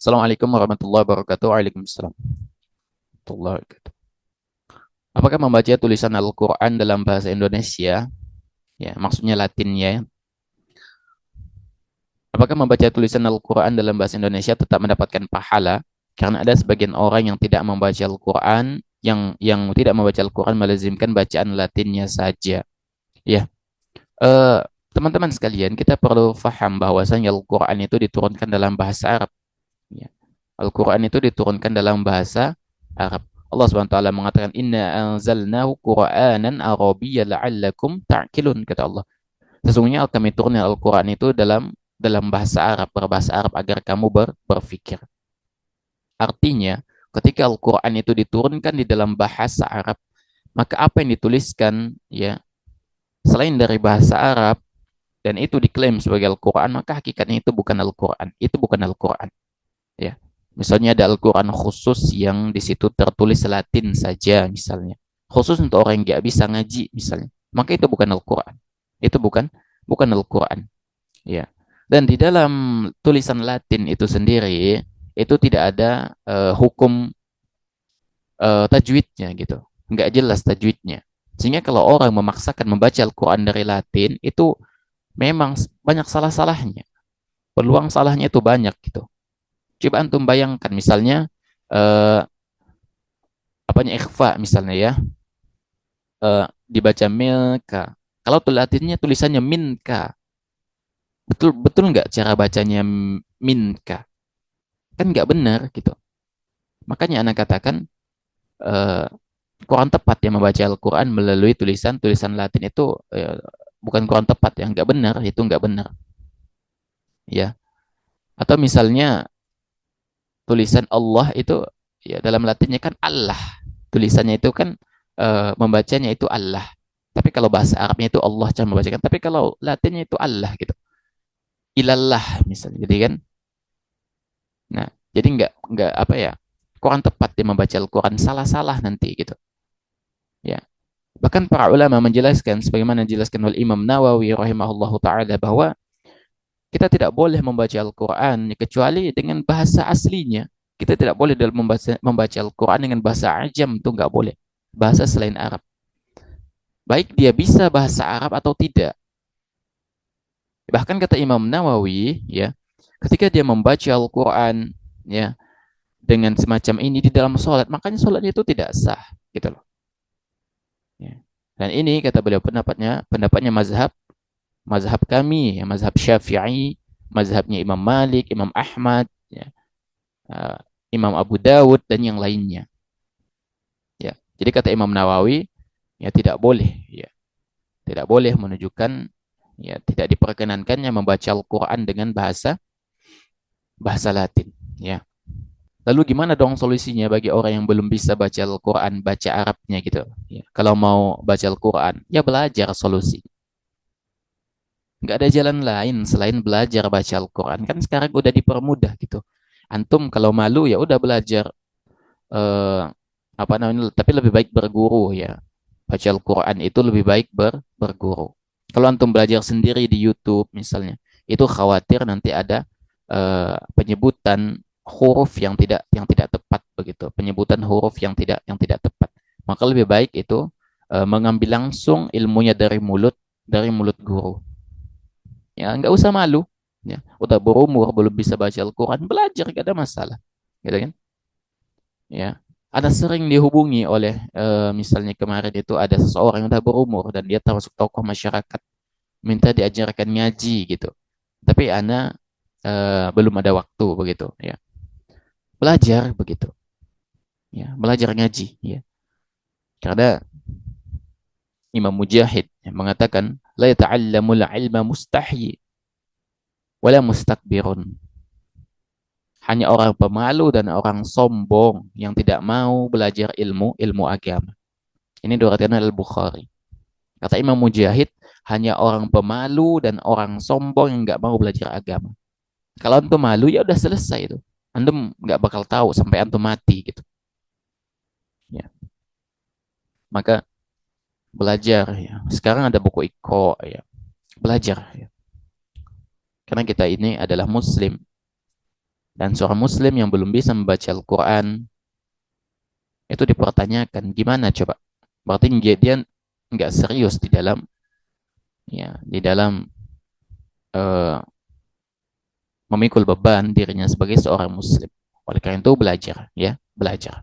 Assalamualaikum warahmatullahi wabarakatuh. Waalaikumsalam warahmatullahi wabarakatuh. Apakah membaca tulisan Al-Quran dalam bahasa Indonesia, ya maksudnya Latinnya, ya. Apakah membaca tulisan Al-Quran dalam bahasa Indonesia tetap mendapatkan pahala? Karena ada sebagian orang yang tidak membaca Al-Quran, yang tidak membaca Al-Quran melazimkan bacaan Latinnya saja. Ya, eh, teman-teman sekalian, kita perlu faham bahwasanya Al-Quran itu diturunkan dalam bahasa Arab. Ya. Al-Quran itu diturunkan dalam bahasa Arab. Allah Subhanahu wa taala mengatakan inna anzalnahu Qur'anan Arabiyyan la'allakum ta'qilun, kata Allah. Sesungguhnya kami turunkan Al-Quran itu dalam bahasa Arab, berbahasa Arab agar kamu berpikir. Artinya, ketika Al-Quran itu diturunkan di dalam bahasa Arab, maka apa yang dituliskan ya selain dari bahasa Arab dan itu diklaim sebagai Al-Quran, maka hakikatnya itu bukan Al-Quran. Itu bukan Al-Quran. Ya. Misalnya ada Al-Quran khusus yang di situ tertulis Latin saja misalnya. Khusus untuk orang yang nggak bisa ngaji misalnya. Maka itu bukan Al-Quran. Itu bukan Al-Quran. Ya. Dan di dalam tulisan Latin itu sendiri itu tidak ada hukum tajwidnya gitu. Nggak jelas tajwidnya. Sehingga kalau orang memaksakan membaca Al-Quran dari Latin itu memang banyak salah-salahnya. Peluang salahnya itu banyak gitu. Coba antum bayangkan misalnya eh, apanya ikhfa misalnya ya, dibaca milka. Kalau latinnya tulisannya minka, betul betul nggak cara bacanya minka? Kan nggak benar gitu. Makanya anak katakan eh, kurang tepat ya membaca Al-Quran melalui tulisan Latin itu bukan kurang tepat ya, nggak benar, itu nggak benar ya. Atau misalnya tulisan Allah itu ya dalam Latinnya kan Allah, tulisannya itu kan membacanya itu Allah. Tapi kalau bahasa Arabnya itu Allah cara membacakan. Tapi kalau Latinnya itu Allah gitu. Ilallah misalnya, jadi kan. Nah, jadi nggak apa ya, kurang tepat dia membaca Al-Quran, salah-salah nanti gitu. Ya. Bahkan para ulama menjelaskan, sebagaimana dijelaskan oleh Imam Nawawi rahimahullahu taala bahwa kita tidak boleh membaca Al-Quran kecuali dengan bahasa aslinya. Kita tidak boleh dalam membaca Al-Quran dengan bahasa ajam, itu nggak boleh. Bahasa selain Arab. Baik dia bisa bahasa Arab atau tidak. Bahkan kata Imam Nawawi, ya, ketika dia membaca Al-Quran, ya, dengan semacam ini di dalam sholat, makanya sholatnya itu tidak sah, gitu loh. Ya. Dan ini kata beliau pendapatnya mazhab kami, ya, mazhab Syafi'i, mazhabnya Imam Malik, Imam Ahmad, ya, uh, Imam Abu Dawud dan yang lainnya. Ya. Jadi kata Imam Nawawi, ya tidak boleh, ya, tidak boleh menunjukkan, ya, tidak diperkenankannya membaca Al-Quran dengan bahasa Latin. Ya. Lalu gimana dong solusinya bagi orang yang belum bisa baca Al-Quran, baca Arabnya gitu? Ya. Kalau mau baca Al-Quran, ya belajar solusi. Nggak ada jalan lain selain belajar baca Al-Quran. Kan sekarang udah dipermudah gitu. Antum kalau malu ya udah belajar eh, apa namanya? Tapi lebih baik berguru ya. Baca Al-Quran itu lebih baik berguru. Kalau antum belajar sendiri di YouTube misalnya, itu khawatir nanti ada penyebutan huruf yang tidak tepat begitu, penyebutan huruf yang tidak tepat. Maka lebih baik itu mengambil langsung ilmunya dari mulut guru. Ya nggak usah malu. Ya, udah berumur belum bisa baca Al-Quran, belajar gak ada masalah, gitu kan? Ya, ada sering dihubungi oleh misalnya kemarin itu ada seseorang yang udah berumur dan dia termasuk tokoh masyarakat minta diajarkan ngaji gitu. Tapi ana belum ada waktu begitu ya. Belajar begitu. Ya, belajar ngaji ya. Karena Imam Mujahid yang mengatakan la yata'allamul ilma mustahyi wala mustakbirun. Hanya orang pemalu dan orang sombong yang tidak mau belajar ilmu agama. Ini diriwayatkan Al-Bukhari. Kata Imam Mujahid, hanya orang pemalu dan orang sombong yang nggak mau belajar agama. Kalau antum malu ya udah selesai itu. Antum nggak bakal tahu sampai antum mati gitu. Ya, maka belajar ya. Sekarang ada buku Iko ya. Belajar ya. Karena kita ini adalah muslim. Dan seorang muslim yang belum bisa membaca Al-Quran itu dipertanyakan gimana coba? Berarti dia nggak serius di dalam di dalam eh, memikul beban dirinya sebagai seorang muslim. Oleh karena itu belajar, ya, belajar.